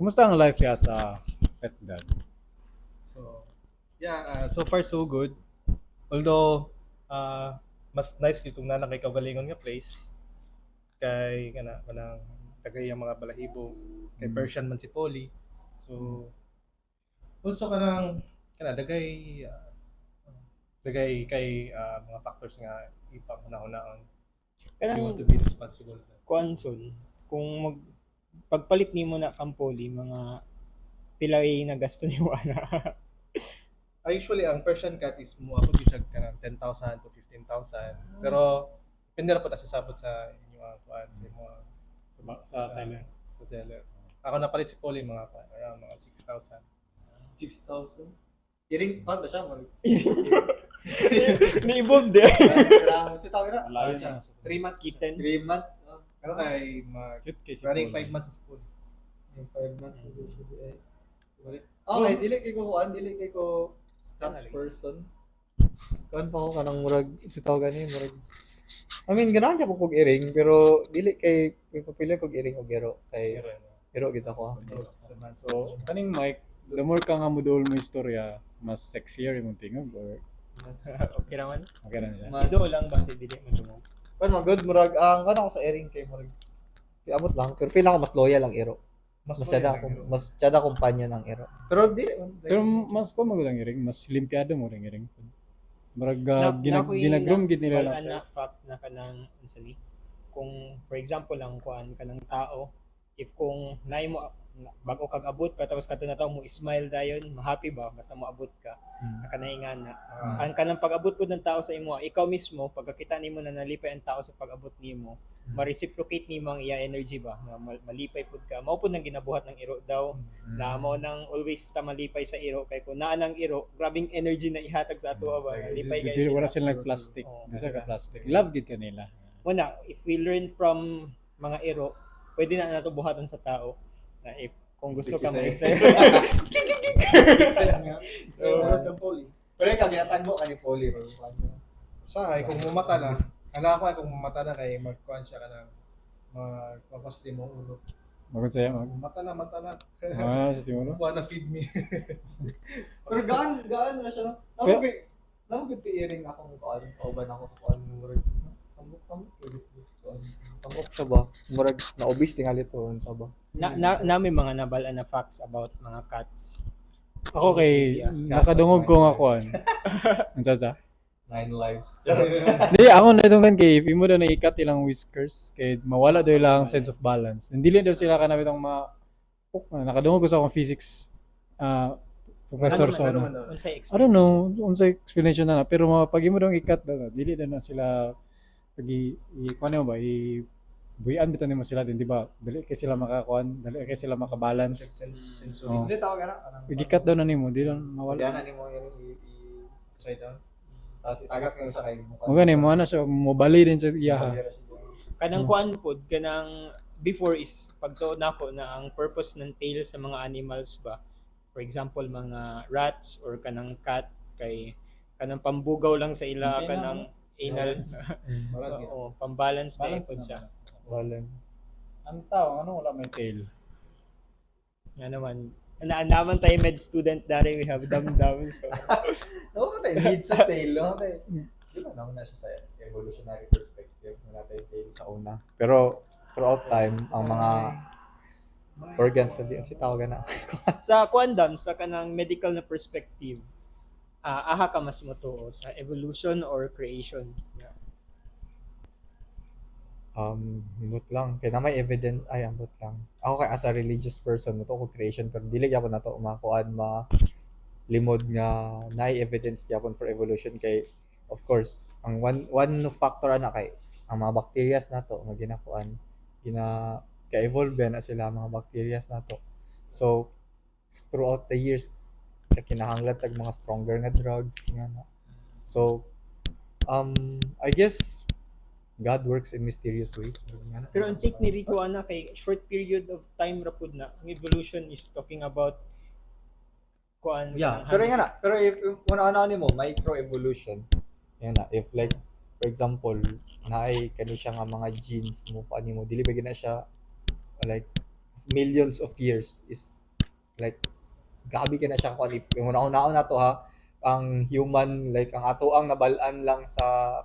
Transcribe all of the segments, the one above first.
Kumusta ang life niya sa pet dad? So, yeah, so far so good. Although, mas nice kung na kay kaugalingon nga place kay kanang tagay ang mga balahibo kay Persian man si Polly. So, also dagay dagay kay mga factors nga ipang hunahunahon. You want to Kanang be responsible. kuanson, kung pagpalit nimo na kampoli, mga pilay na gasto nimo ana. Usually, ang Persian cat is mo ako siya kanang 10,000 to 15,000. Pero, depende na po nasasabot sa inyo ang kuan sa mga Sa seller. sa seller. Ako napalit si Polly around mga 6,000. 6,000? Iring, ba siya? Ni-evolve din. Si tawag na? Malayo siya. 3 months. Kitten. 3 months? Ano kay Cute kay si running Paul. 5 months sa school. 5 months. Okay, dili kay ko kuan, dili kay ko that person. Kuan pa ko kanang murag si tawag ni murag. I mean, ganahan siya kog iring pero dili kay pipili kog iring og gero kay gero gid ako. So, kaning mic, the more ka nga modul mo istorya, mas sexier yung tingog or Okay naman. okay na siya. Ido lang ba si dili man dumog. Kuan man good murag ang kuan ako sa iring kay murag abot lang pero feel ako mas loyal ang iro. Mas tsada kumpanya ng iro. Pero di Pero mas ko magulang iring, mas limpyado mo ring iring. Marag ginagroom gid nila lang na sa. fact na kanang unsa ni? Kung for example lang kuan kanang tao, if kung naay mo bago kag abot ka tapos kadto na tawo mo smile dayon, ma-happy ba basta mo abot ka. Nakanaingan na. Ang kanang pag-abot po ng tao sa imo, ikaw mismo pagkakita nimo na nalipay ang tao sa pag-abot nimo, ma-reciprocate nimo ang iya energy ba na malipay pud ka. Mao pud nang ginabuhat ng iro daw na mao nang always ta malipay sa iro kay kung naa nang iro, grabing energy na ihatag sa ato ba. Malipay guys. Di wala sila plastic. Bisa ka plastic. Love gid kanila. Una, if we learn from mga iro, pwede na nato buhaton sa tao na if kung gusto ka ma-excite. So, the Polly. Pero ikaw ginatagbo ka ni Polly or Sa ay kung mumata na, kung mumata na kay magkuan siya kanang magpapasti mo ulo. Magod saya mag. Mata na. Ah, sa siguro. Kuha na feed me. Pero gaan na siya. Namo gid iring akong kuan, kauban ako sa kuan murag. Tambok siya ba? Murag na obese tingali to unsa ba? na may mga nabalaan na facts about mga cats. Ako kay nakadungog ko nga kuan. Unsa sa? 9 lives. Di ako na itong kay if imo daw na ikat ilang whiskers kay mawala daw ilang sense of balance. Hindi daw sila kanang itong nakadungog ko sa akong physics professor sa ano. Unsay I don't know, unsay explanation na pero pag imo daw ikat daw dili daw na sila pag kuan ba buyan bitaw nimo sila din di ba? Dili kay sila makakuan, dili kay sila makabalance. Sensory. Oh. Hindi tawag na. Igikat daw na nimo, di lang mawala. Diyan ni mo yung Upside down. tapos tagak yung sa kay mo. Mo gani mo na siya mobali din sa iyaha. kanang kuan pod kanang before is pagtuon nako na ang purpose ng tail sa mga animals ba, for example mga rats or kanang cat kay kanang pambugaw lang sa ila kanang anal. Balance. Oo, pambalance na ipon siya. Balance. Ang tao ano wala may tail. Nga naman naman tayo med student dari, we have dam so Naman tayo need sa tail, no? Di ba naman na siya sa evolutionary perspective na natin tail sa una. Pero throughout time, ang mga organs na diyan si tawagan na. sa quandam sa kanang medical na perspective, aha ka mas motuo sa evolution or creation. Ambot lang. Kaya na may evidence, ay ambot lang. Ako kay as a religious person, mo to ko creation, pero dili gyapon na to makuan limod nga naay evidence gyapon for evolution kay of course, ang one factor ana kay ang mga bacteria na to nga ginakuan ka-evolve na sila mga bacteria na to. So throughout the years kinahanglan tag mga stronger nga drugs nga na. So I guess God works in mysterious ways. Pero ang take ni Rico ana kay short period of time ra pud na ang evolution is talking about kuan Yeah, pero yan na. Pero if una-una mo, microevolution. Yan na. If like, for example, naay kani siya nga mga genes mo, paano mo, dili ba gina siya, like, millions of years is like gabi ka na siya kung if yung una-una na to ha, ang human like ang ato ang nabalaan lang sa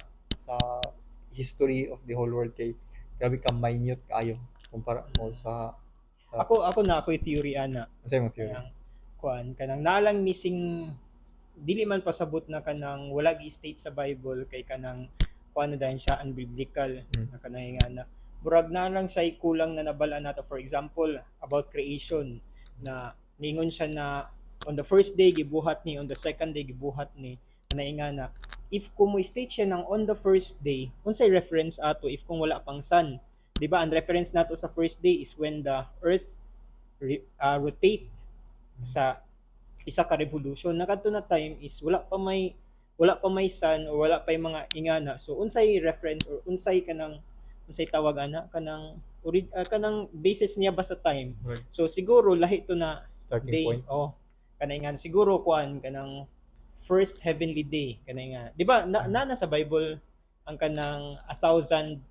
history of the whole world kay grabe ka minute kayo kumpara mo sa Ako na ako'y theory ana. ano mo theory. Kanang kuan kanang nalang missing dili man pasabot na kanang wala gi state sa Bible kay kanang kuan na dahil siya unbiblical na kanang nga na murag na lang siya kulang na nabalaan nato, for example about creation na ningon siya na on the first day gibuhat ni, on the second day gibuhat ni, kanang nga na if kung mo state siya ng on the first day unsay reference ato if kung wala pang sun, di ba? Ang reference nato sa first day is when the earth rotate sa isa ka revolution. Nakadto na time is wala pa may sun or wala pa yung mga ingana. So unsay reference or unsay tawag ana kanang basis niya ba sa time. Right. So siguro lahi to na Starting day. point. Kanay nga siguro kuan kanang first heavenly day kanay nga. Di ba na sa Bible ang kanang 1,000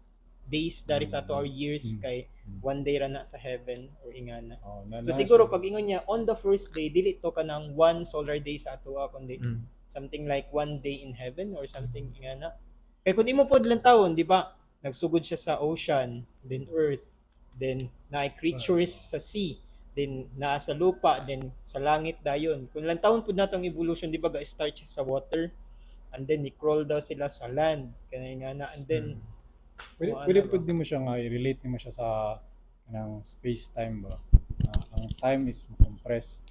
days that is ato our years kay one day ra na sa heaven or ingana. So siguro pag ingon niya on the first day dili to kanang one solar day sa ato kundi something like one day in heaven or something ingana. Kay kun imo pod lang tawon, di ba? Nagsugod siya sa ocean, then earth, then na creatures sa sea, then naa sa lupa, then sa langit dayon. Kung lang taon pud natong evolution, di ba ga-start siya sa water, and then i-crawl daw sila sa land, kanay nga na, and then Pwede mo siya nga i-relate mo siya sa kanang space-time ba? Ang time is compressed.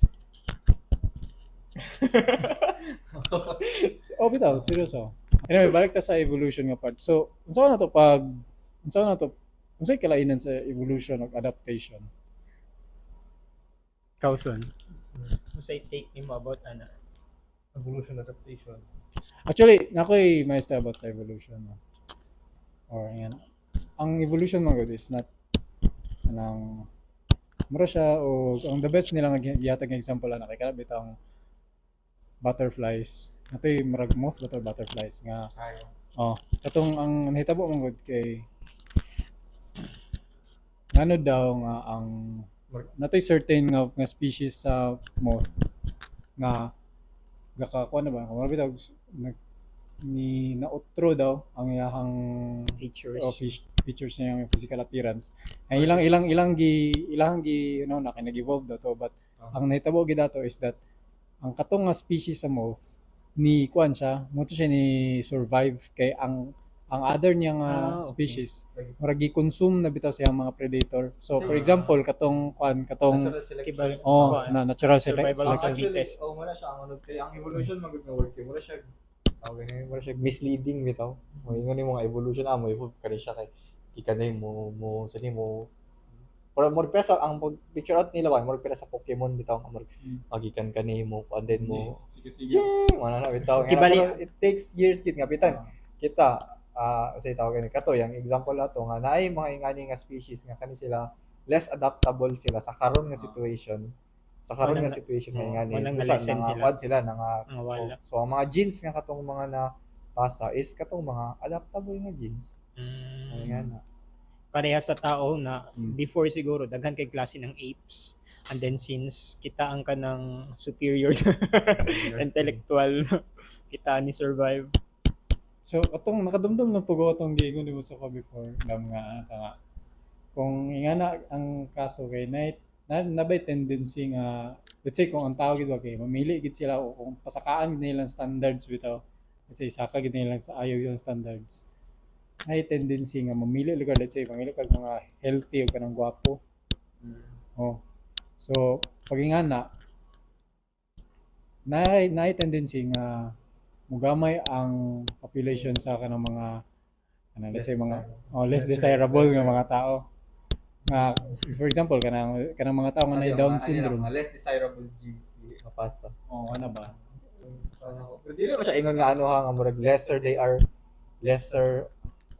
Bitaw, seryoso. Anyway, balik ta sa evolution nga part. So, unsa unsay kalainan sa evolution ug adaptation? kauson. Unsay take nimo about ana? Evolution, adaptation. Actually, nakoy maestra about sa evolution. No? Or yan. Ang evolution mga is not anang mura siya o ang the best nilang gihatag nga example na kay kana bitang butterflies. Ato'y murag moth ba to butterflies nga katong ang nahitabo mong good kay ano daw nga ang nato'y certain nga species sa moth nga gakakuha na ba murag bitaw ni nautro daw ang iyahang features niya yung physical appearance. Ay ilang gi na kinag-evolve daw to but ang nahitabo gid dato is that ang katong nga species sa moth ni kuan siya mo siya ni survive kay ang other niya nga species murag gi-consume na bitaw sa mga predator. So for example katong natural Survival of the selection. fittest. Muna siya ang evolution magud nga word kay mura siya misleading bitaw. O ingon ni mga evolution mo evolve ka rin siya kay ikanay mo sani mo more pesa ang picture out nila ba more pesa sa Pokemon bitaw nga magikan kanay mo and then mo sige wala na bitaw it takes years gid nga bitan kita say tawag ni kato yang example nato nga naay mga ingani nga species nga kani sila less adaptable sila sa karon nga situation nga ingani sila wala. So ang mga genes nga katong mga na pasa is katong mga adaptable nga genes. Ayan. Pareha sa tao na before siguro daghan kay klase ng apes and then since kita ang kanang superior intellectual kita ni survive. So atong nakadumdum na pugo atong giingon nimo sa ko before dam nga kung ingana ang kaso kay nabay tendency nga let's say kung ang tao gid kay mamili gid sila o kung pasakaan gid nilang standards bitaw let's say saka gid nilang sa ayaw yung standards ay tendency nga mamili lugar let's say mamili kag mga healthy o kanang gwapo so pag ingana na tendency nga mugamay ang population sa kanang mga let's say mga less desirable nga mga tao. For example, kanang mga tao nga na Down syndrome. Mga less desirable genes dili mapasa. Ano ba? Pero dili ba siya ingon nga nga murag lesser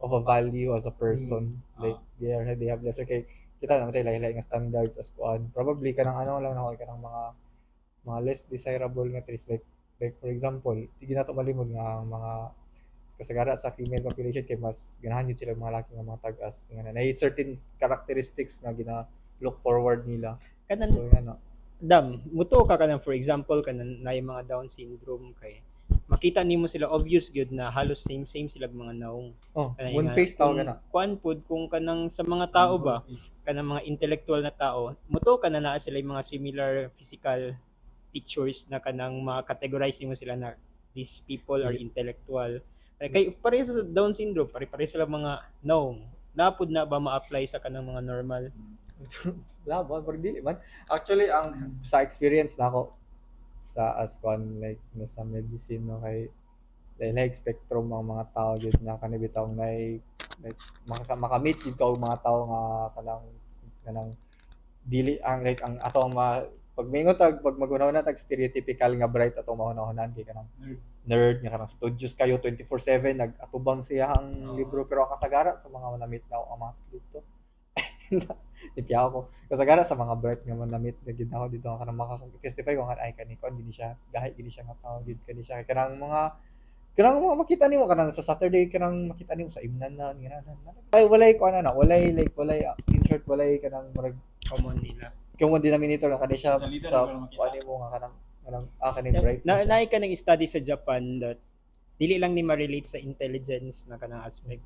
of a value as a person. Like they have lesser kay kita naman lahi-lahi nga standards as kuan. Probably kanang lang na kanang mga less desirable nga traits like for example, di nato malimod nga ang mga kasagara sa female population kay mas ganahan yun sila mga laki nga mga tag-as nga na certain characteristics na look forward nila. Kanan So yan. dam muto ka kanang for example kanan na yung mga Down syndrome kay makita nimo sila obvious gyud na halos same sila mga naong Oh, kanang moon nga, face tao kung na. kuan pud kung kanang sa mga tao ba kanang mga intellectual na tao muto ka na naa sila yung mga similar physical features na kanang ma-categorize nimo sila na these people are intellectual kay pareho sa Down syndrome pare sila mga naong napud na ba ma-apply sa kanang mga normal. Laban, pero dili man. Actually, ang sa experience na ako sa as kwan like nasa medicine no kay like spectrum ang mga tao gid na kanibitaw like makamit gid ka og mga tao nga kanang dili ang like ang ato ang pag mingon tag pag magunaw na tag stereotypical nga bright ato mahunahunan kay kanang nerd nga kanang studious kayo 24/7 nag-atubang siya ang libro pero ang kasagara sa mga manamit na ang mga dito Tipiyaw ko. Kasagara sa mga bright nga manamit na gid ako dito kanang makaka-testify ko nga ay kani ko hindi siya gahi gid siya nga tao gid kani siya kanang mga makita nimo kanang sa Saturday kanang makita nimo sa imnan na ay walay ko ana na walay in short walay kanang murag Common nila. kung denominator na kani siya Sa leader sa na makita. ano mo nga kanang kani bright Naay ka ng study sa Japan that dili lang ni ma-relate sa intelligence na kanang aspect.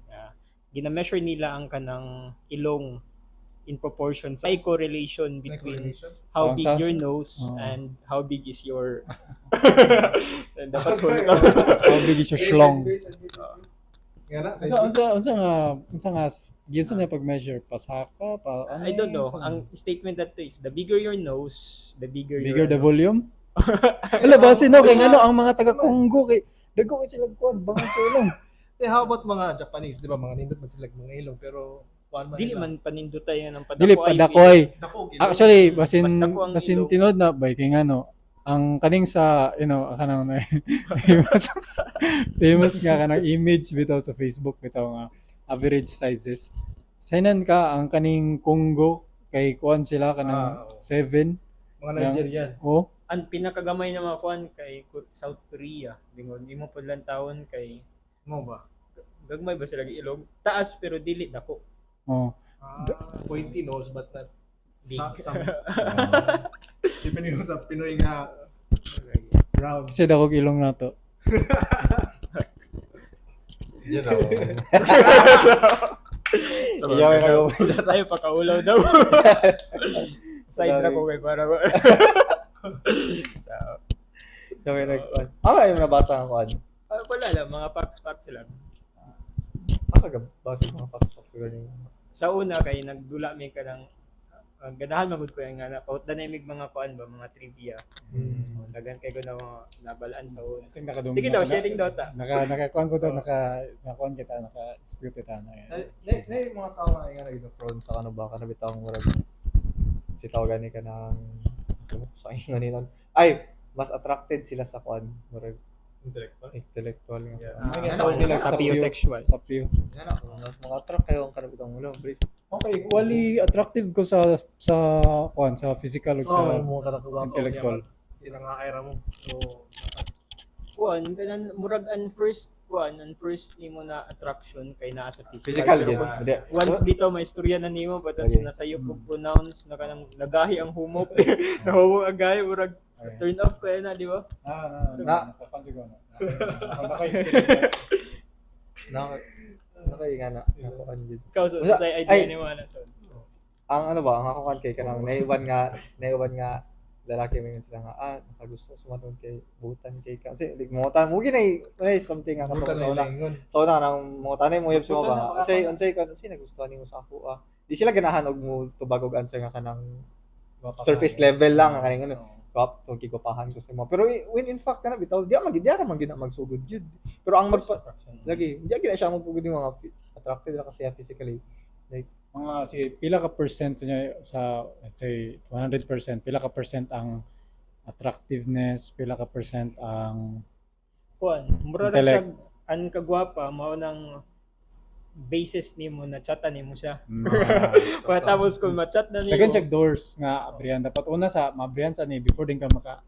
Gina-measure nila ang kanang ilong in proportion sa correlation between how big your nose and how big is your dapat ko How big is your schlong? Nga na, Unsa nga gyud na pag-measure pasaka pa I don't know. Ang statement that is the bigger your nose, the bigger bigger the your volume. Wala ba sino kay ngano ang mga taga Congo kay dagko sila kuan bangan sa ilong. how about mga Japanese, di ba? Mga nindot man sila mga ilong, pero kuan man dili nila. man panindutay ng Dili padako. padakoy. Dako, ilong. Actually basin Basta ko ang basin ilong. tinod na bay kay ngano ang kaning sa kanang famous nga kanang image bitaw sa Facebook bitaw nga average sizes. Sainan ka ang kaning Congo kay kuan sila kanang oo. 7. Mga Nigerian. Oh, Ang pinakagamay na mga kuan kay South Korea. Dingon imo pud lang taon kay Mo ba? gagmay ba sila ilog? Taas pero dili dako. oh. Pointy nose but not Big. some depending on sa Pinoy nga round. Kasi dakog ilong nato. you know So, Iyaw na ko tayo pakaulaw daw. Side na ko kay para so, sabi nagkuan ay nabasa ang kuan wala lang, mga facts lang. basa mga facts galing Sa una kay nagdula mi ka ng ganahan magud ko yung nga na paut dynamic mga kuan ba mga trivia. Dagan kay ko na mga nabalaan sa una. Sige daw, sharing daw ta. Naka-kuan ko daw, naka-kuan kita, naka-institute kita na yan. na yung mga tao nga naging prone sa ano ba kana bitang murag si tao gani ka ng sa ingon nila ay mas attracted sila sa kuan murag intellectual nga Yeah. Sapiosexual. Sapio. mas mga attract kayo ang kana bitang ulo brief Okay, equally attractive ko sa kuan sa physical ug sa intellectual. Yun ang kaira mo. So, Kuan kanan murag ang first nimo na attraction kay naa sa physical. physical Pero yun kung hindi once bitaw may istorya na nimo patas Okay. nasayo pug pronounce na kanang nagahi ang humop. Nahumo ang gahi murag turn off kaya na, di ba? Nakakuan ko na. Naka-experience. nga na nakuan gid Ikaw so Basta- sa ay. idea nimo na so. ang ano ba ang ako kan kay kanang naiwan nga lalaki mo sila nga nakagusto sumaton kay butan kay ka kasi like mo tan mo ginay something nga buta katong na sa una ilingon. so na nang mo tanay mo yab Butan ba na unsay nagustuhan nimo sa ako di sila ganahan og mo tubag og answer nga kanang surface level lang nga kaning ano kap to gigupahan ko sa mo pero when in fact kana bitaw di ra man gina magsugod gyud pero ang lagi di gina siya magpugod yung mga attracted na kasi physically Mga sige, pila ka percent niya sa let's say 100%, pila ka percent ang attractiveness, pila ka percent ang Kuan, mura ra Intellect. siya an kagwapa mao nang basis nimo na chatan nimo siya. Pagkatapos kung ma-chat na second nimo, check doors nga abrihan dapat una sa mabrihan sa ni before din ka maka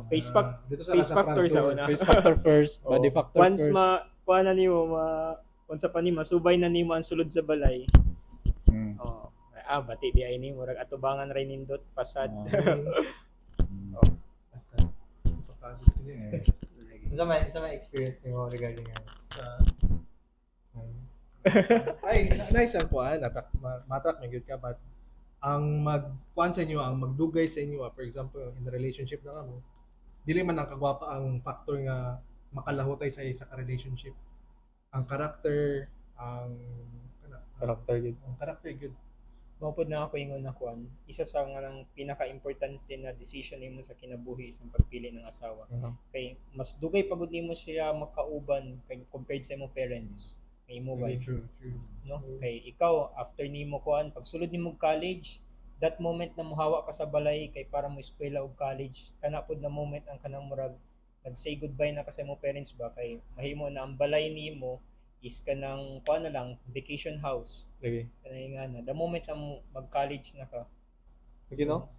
face Dito sa face nasa factor front sa door. una. face factor first, body factor Once first. kuan na nimo once pa ni masubay na nimo ang sulod sa balay. Mm. Oh, bati di ay ni murag atubangan ray nindot pasad. Sa may experience niyo regarding nga Sa ay nice ang kuan matrak may good ka but ang magkuan sa inyo ang magdugay sa inyo for example in a relationship na kamo dili man ang kagwapa ang factor nga makalahutay sa isa ka relationship ang character character yun. ang character good Mapod na ako ingon na kuan, isa sa nga lang pinaka-importante na decision nimo sa kinabuhi sa pagpili ng asawa. Kay mas dugay pagud nimo siya makauban kay compared sa imong parents. Kay imo ba? true No? Kay ikaw after nimo kuan, pag sulod nimo college, that moment na muhawa ka sa balay kay para mo eskwela og college, kana pod na moment ang kanang murag nag-say goodbye na ka sa imong parents ba kay mahimo na ang balay nimo is kanang kuan na lang vacation house. Okay. Kanay nga na the moment na mo mag-college na ka. Okay, no?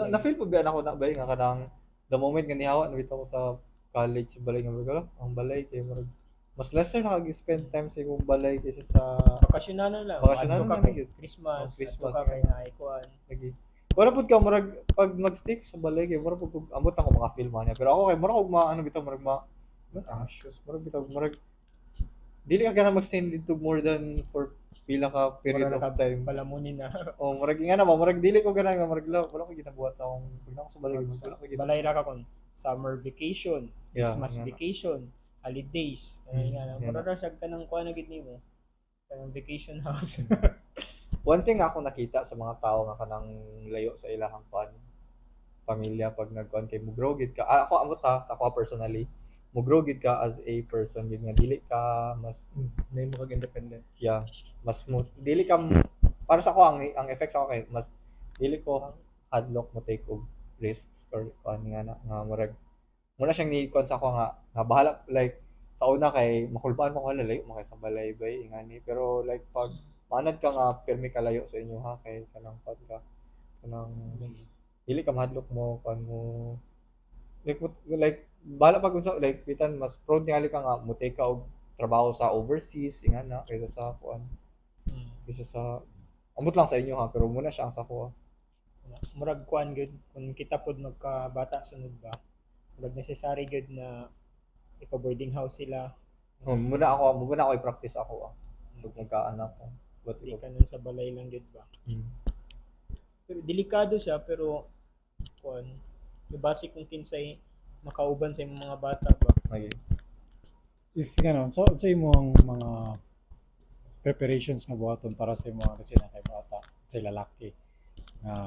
Na-feel po ba ako na ba nga kanang the moment nga nihawa nabitaw ko sa college balay nga bagala ang balay kay murag mas lesser nakag-spend time sa imong balay kaysa sa Bakasyonan na lang. Bakasyonan Adto ka na kay lang yun. Christmas, Christmas, adto ka kay naikuan. lagi. Wala pud ka murag pag mag-stick sa balay kay murag pud ambot ako mga film niya pero ako kay murag og ano bitaw murag anxious murag bitaw murag dili ka gana mag-stay dito more than for pila ka period Mura of na time. palamunin na. Oh, murag nga na murag dili ko gana nga murag wala ko ginabuhat sa akong pag ako sa balay wala ko Balay ra ka kon summer vacation, Yeah, Christmas nga na. vacation, holidays. Kanay nga na. nga Mura na. ra siya kanang kuan na gid nimo. Kanang vacation house. One thing ako nakita sa mga tao nga kanang layo sa ilahang pamilya pag nagkuan kay mugro gid ka. Ako amot sa ako personally. Mugro gid ka as a person gid nga dili ka mas na mo kag independent mas dili ka para sa ako ang effects ako kay mas dili ko hadlock mo take og risks or kuan nga na nga murag muna siyang ni-con sa ako nga bahala like sa una kay makulbaan mo ko lalayo mo kay sa balay bay ingani pero like pag manad ka nga permi kalayo sa inyo ha kay kanang pag ka kanang dili ka mahadlok mo kan mo like bahala pag unsa like bitan mas prone tingali ka nga mo take ka og trabaho sa overseas ingana kaysa sa kuan kaysa sa ambot lang sa inyo ha pero muna siya ang sa ko Murag kuan gud kung kita pod magkabata sunod ba. Murag necessary gud na ipa-boarding house sila. muna ako i-practice ako pag magkaanak ko but Di ka nun sa balay lang gud ba. Pero delikado siya pero kuan base kung kinsay makauban sa imong mga bata ba. okay. If gano'n, so imo ang mga preparations nga buhaton para sa mga kasi na kay bata sa lalaki nga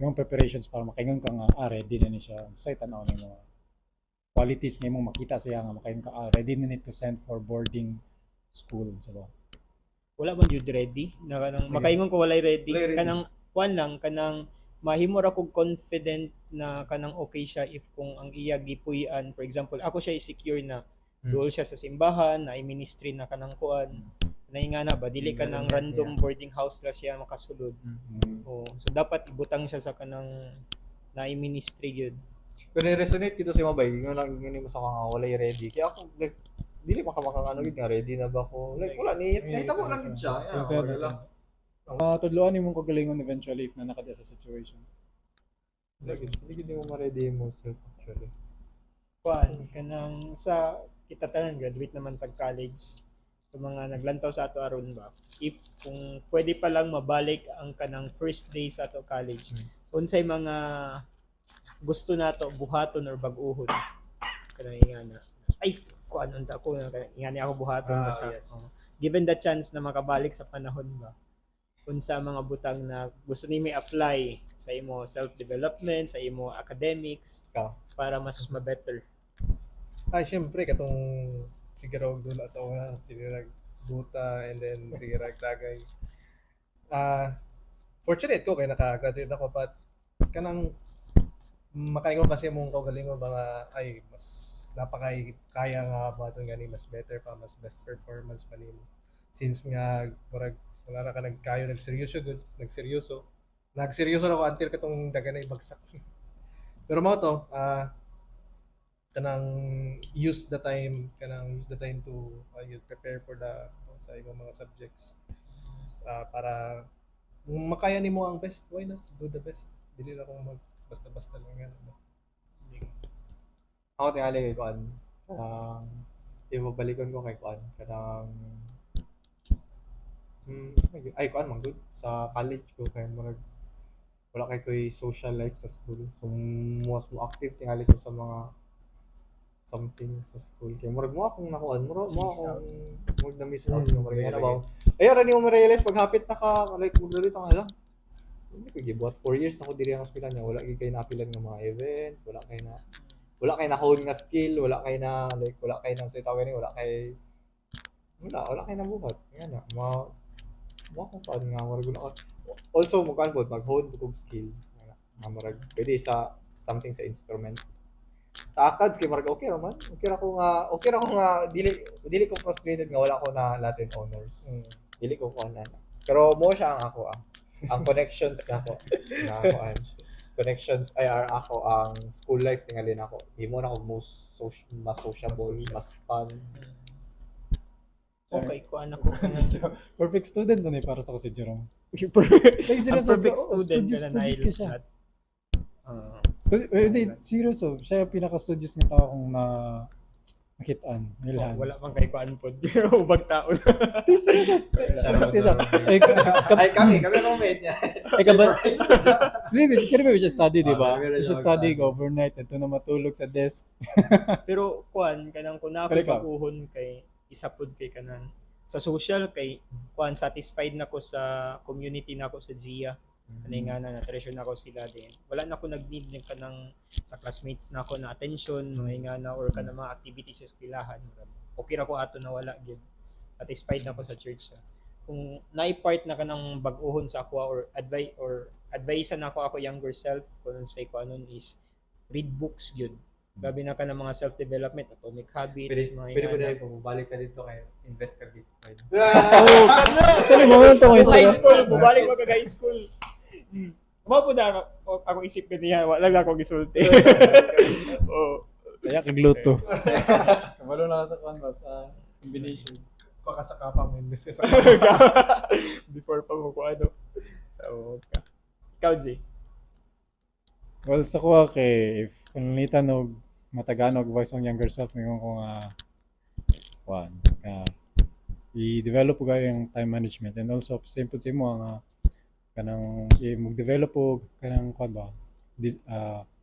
yung preparations para makaingon ka nga ready na ni siya sa tanaw ni mga qualities nga imong makita siya nga makaingon ka ready na ni to send for boarding school so ba Wala man jud ready na kanang makaingon ko walay ready. Walay ready. Kanang kuan lang kanang mahimo ra kog confident na kanang okay siya if kung ang iya gipuy-an for example ako siya secure na duol siya sa simbahan na ministry na kanang kuan nainga na ba dili ka ng random boarding house la siya makasulod. Oh, so dapat ibutang siya sa kanang na ministry gyud. Pero resonate dito sa mga bay nga lang ngini mo sa nga walay ready kaya ako like dili makamakang ano gid nga ready na ba ko like wala ni nahitabo lang gid siya wala tudloan imong kagalingon eventually if na nakadiya sa situation. hindi gid mo ma-ready mo self actually Kuan kanang sa kita tanan graduate naman tag college. Sa mga naglantaw sa ato aron ba if kung pwede pa lang mabalik ang kanang first day sa ato college unsay mga gusto nato buhaton or bag-uhon kanang ingana ay kuan unta ko na ingani ako buhaton ba siya. yes. Given the chance na makabalik sa panahon ba unsa mga butang na gusto nimo i-apply sa imo self-development sa imo academics Ikaw. para mas ma-better. ay syempre katong sige raw dula sa una sige rag buta and then sige rag tagay fortunate ko kay naka-graduate ako but kanang makaingon kasi mong kaugalingon mga ay mas napakay kaya nga baton gani mas better pa mas best performance pa nimo since nga murag wala ra ka nagkayo nagseryoso na ako until katong daganay bagsak pero mo to kanang use the time to prepare for the sa ibang mga subjects para Kung makaya nimo ang best, why not do the best? Dili na kung mag basta-basta lang yan. Ako tingali kay Kuan. Kanang ibabalikon ko kay Kuan. Kanang ay Kuan man good sa college ko kay murag wala kay ko'y social life sa school. So mas mo active tingali ko sa mga something sa school. Kay murag mo akong nakuan, murag na miss out ng murag ano ba. Ay ra ni mo ma-realize pag hapit na ka like magdali ta nga lang. Hindi ko gibuhat 4 years na ko diri ang hospital niya. Wala kay napilan ng mga event, wala kay na hone nga skill, wala kay na like wala kay na sa tawag ni wala kay na buhat. Nga na mo kung paano nga murag wala ka. Also mo kan mag-hone kog skill. Nga murag pwede sa something sa instrument. Sa ACADS kay murag okay ra man. Okay ra ko nga dili ko frustrated nga wala ko na Latin honors. Dili ko kuan na. Pero mo siya ang ako ang connections nako connections ay are ako ang school life tingali nako imo na ko mas sociable mas fun Okay, kuan ako. Perfect student na para sa ko si Jerome. Like, Ang seryoso, perfect oh, student ka na studious ka siya. lahat. Hindi, seryoso. Siya yung pinaka-studious ng tao kong nakitaan. Nilhan. Wala pang kay kuan pod. Pero ubag tao. Hindi, seryoso. Seryoso. ay kami roommate niya Kaya ba siya study, di ba? Meron Siya siya study mag-study. overnight. Ito na matulog sa desk. Pero kuan kanang kun ako Balik ka. pag-uhon kay isa pod kay kanan sa social kay kuan satisfied na ko sa community na ko sa GIA. Ano nga na treasure na ko sila din. Wala na ako nag-need ng kanang sa classmates na ako na attention, mga nga na or kanang mga activities sa eskwelahan. Okay ra ko ato na wala gyud. Satisfied na ako sa church. Kung na-part na kanang bag-ohon sa ako or advice na ako younger self kung say ko anon is read books gyud. Grabe na ka ng mga self-development, atomic habits, mga pwede ko ingana. dahil bumalik ka dito kay invest ka Bitcoin Actually, momento ko yung High istorya. school, bumalik mo ka high school. Mga po na ako isip ko niya, wala lang ako gisulti. Oh. Kaya kagluto. Kabalo na ka sa canvas, combination. Baka sa kapang invest ka sa Before pa mo ko ano. So, ikaw, Jay. Well, sa kuha kay, if panalitan og mataganog voice ng younger self, may ko nga, i-develop ko yung time management and also same po sa mo nga kanang mag-develop og kanang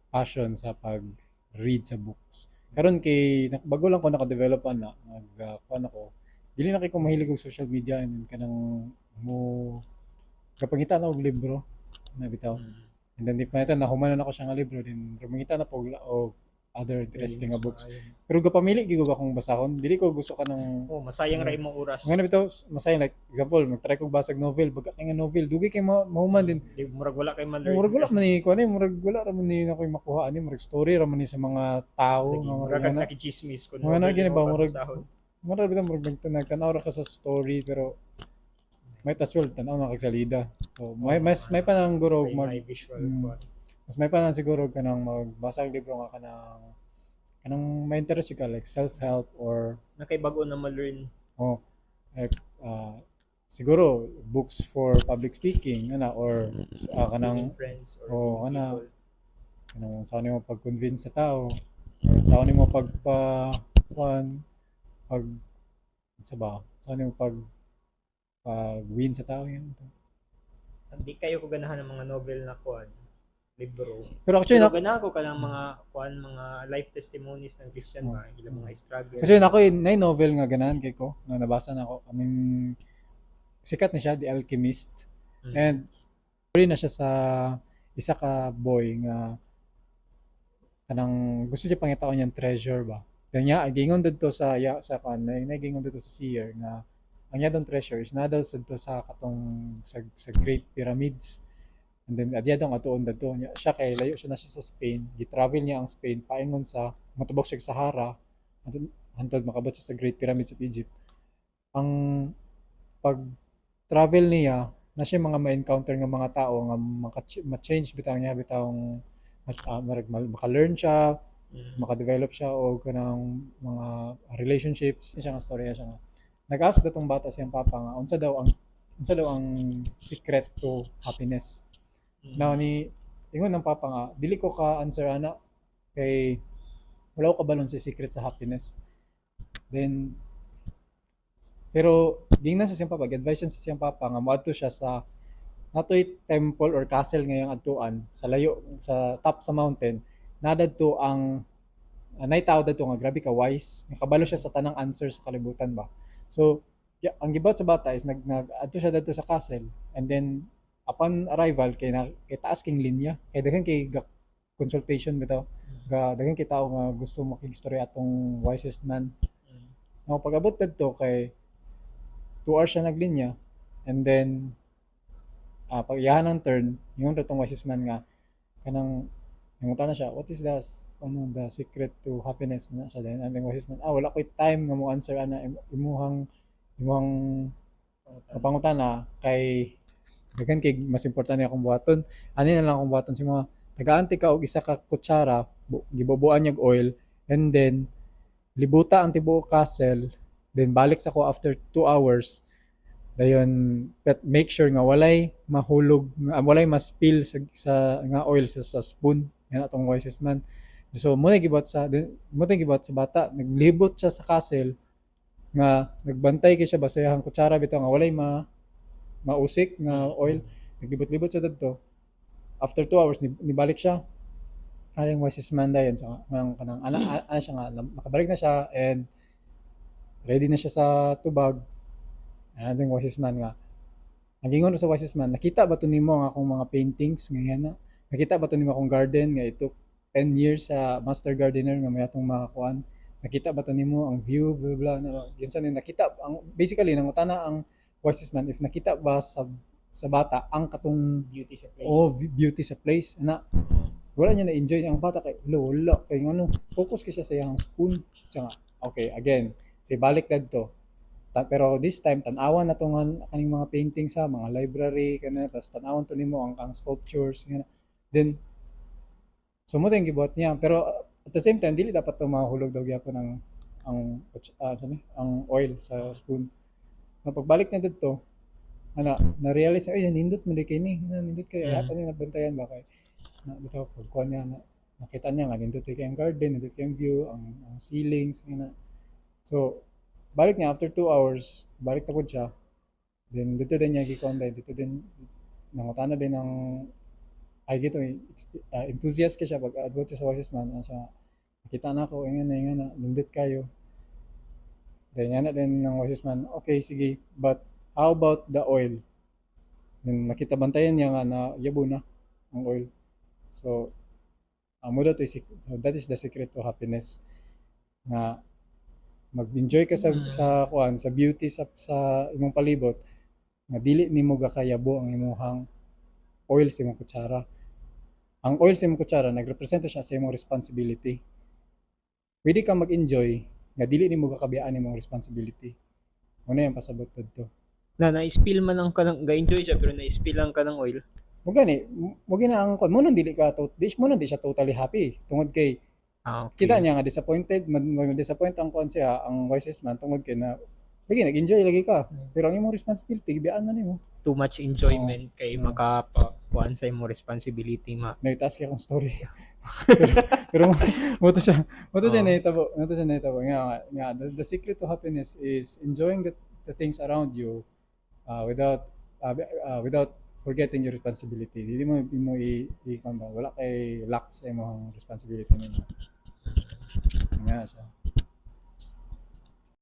passion sa pag-read sa books. Karon kay bago lang ko naka-develop na ako dili na kay ko mahilig og social media and kanang mo kapangita na og libro na bitaw. And then if na human na ako siya nga libro din rumangita na po og other interesting nga books. Pero gapamili gyud ko akong basahon. Dili ko gusto ka ng Masayang ra imong oras. nga na bitaw masayang like example magtry ko basag novel baga kay nga novel dugay kay mahuman din. Di murag wala kay man-learn. Murag wala man ni ko ani murag wala ra man ni ako makuha ani murag story ra man ni sa mga tao Murag nga kag nakichismis kun mga na gini ba murag sahod. murag bitaw murag nagtanaw ra ka sa story pero may taswel tanaw na kag salida. So may panang guro mag May visual kuan. mas may panang siguro kanang magbasa og libro nga kanang may interest ka like self-help or Nakaibago na ma-learn. like siguro books for public speaking ana or kanang Meeting friends or Oo, meeting ana. people. kanang saan mo pag-convince sa tao or saan mo saan mo pag-win sa tao yan. Hindi kayo ko ganahan ng mga novel na kuan, libro. Pero actually Pero ganahan ko ka ng mga kuan, mga life testimonies ng Christian mga ilang mga struggle. kasi ako na novel nga ganahan kay ko na nabasa na ako. I mean sikat na siya, The Alchemist. And story na siya sa isa ka boy nga kanang gusto niya pangitaon niyang treasure ba. Kanya gingon dito sa gingon dito sa seer nga ang yadong treasure is nadal dito sa katong sa Great Pyramids. And then adiyadong atuon dadto niya siya kay layo siya na siya sa Spain. Gi-travel niya ang Spain paingon sa matubok siya sa Sahara hantod makabot siya sa Great Pyramids of Egypt. Ang pag-travel niya na siya mga ma-encounter nga mga tao nga ma-change bitaw niya bitawng maka-learn siya, maka-develop siya o kanang mga relationships siya nga storya siya nga nag-ask datong bata siyang papa nga unsa daw ang unsa daw ang secret to happiness. Now ni ingon ng papa nga dili ko ka answer ana kay wala ko kabalon sa secret sa happiness. Then pero gingnan sa siyang papa, advice sa siyang papa nga moadto siya sa natoy temple or castle ngayong adtuan sa layo sa top sa mountain nadadto ang naitaw dadto nga grabe ka wise nga kabalo siya sa tanang answers sa kalibutan ba. So ang gibawat sa bata is nag adto siya dadto sa castle and then upon arrival kay taas king linya kay daghan kay consultation bitaw daghan kay tao nga gusto makig-istorya atong wisest man. Now pag-abot dadto kay 2 hours siya naglinya and then pag iyahan ng turn yung ratong wisest man nga kanang nangunta na siya what is the secret to happiness na siya then ang wisest man wala ko'y time nga mo answer ana imuhang pangutana kay daghan kay mas importante akong buhaton ani na lang akong buhaton si mga tagaan ka og isa ka kutsara giboboan yung oil and then libuta ang tibuok castle then balik sa ko after 2 hours dayon make sure nga walay mahulog walay ma-spill sa nga oil sa spoon yan atong wisest man. So mo gibot sa bata naglibot siya sa castle nga nagbantay kay siya basayang kutsara bitaw nga walay mausik nga oil naglibot-libot siya dadto after 2 hours nibalik siya aling wisest man dayon so kanang ana siya nga nakabalik na siya and ready na siya sa tubag. Ating wisest man nga nagingon sa wisest man nakita ba to nimo ang akong mga paintings ngayon na nakita ba to nimo akong garden nga ito 10 years sa master gardener nga may atong mga kuan nakita ba to nimo ang view blah blah yun sa nakita ang basically nangutana ang wisest man if nakita ba sa bata ang katong beauty sa place. beauty sa place ana wala niya na enjoy ang bata kay wala kay ngano focus kay siya sa iyang spoon siya nga okay again say balik dadto pero this time tan-awan na tong kaning mga paintings sa mga library kana plus tan-awan to nimo ang sculptures nga then so mo tayong gibuhat niya pero at the same time dili dapat to mahulog daw gyapon ang oil sa spoon na pagbalik na dito na-realize ay nindot mo kay ni nindot kay hapa ni nabantayan ba kay na bitaw pagkuha niya nakita niya nga nindot kay ang garden nindot kay ang view ang ceilings nga so balik niya after 2 hours balik na po siya then dito din niya gi-content dito din nangutana din ng ay gito enthusiast ka siya pag advert sa wisest man siya nakita na ako ingan na nindot kayo then yan na din ng wisest man okay sige but how about the oil then nakita bantayan niya nga na yabo na ang oil so so that is the secret to happiness na mag-enjoy ka sa beauty sa imong palibot nga dili nimo gakayabo ang imong oil sa imong kutsara. Ang oil sa imong kutsara nagrepresento siya sa imong responsibility. Pwede ka mag-enjoy nga dili nimo gakabiyaan imong responsibility. Ano yung pasabot dito? Na-spill man ang kanang ga-enjoy siya pero na-spill lang ka ng oil. Mo gani ang mo nang dili siya totally happy tungod kay Okay. kita niya nga disappointed disappoint ang kuan siya ang wisest man tungod kay na lagi nag-enjoy lagi ka pero ang imong responsibility gibiyaan man nimo Too much enjoyment kay makapakuan sa imong responsibility nagtaas kay akong story pero mo to siya nahitabo nga the secret to happiness is enjoying the things around you without forgetting your responsibility. Hindi mo wala kay lack sa imong responsibility nimo. Nga siya.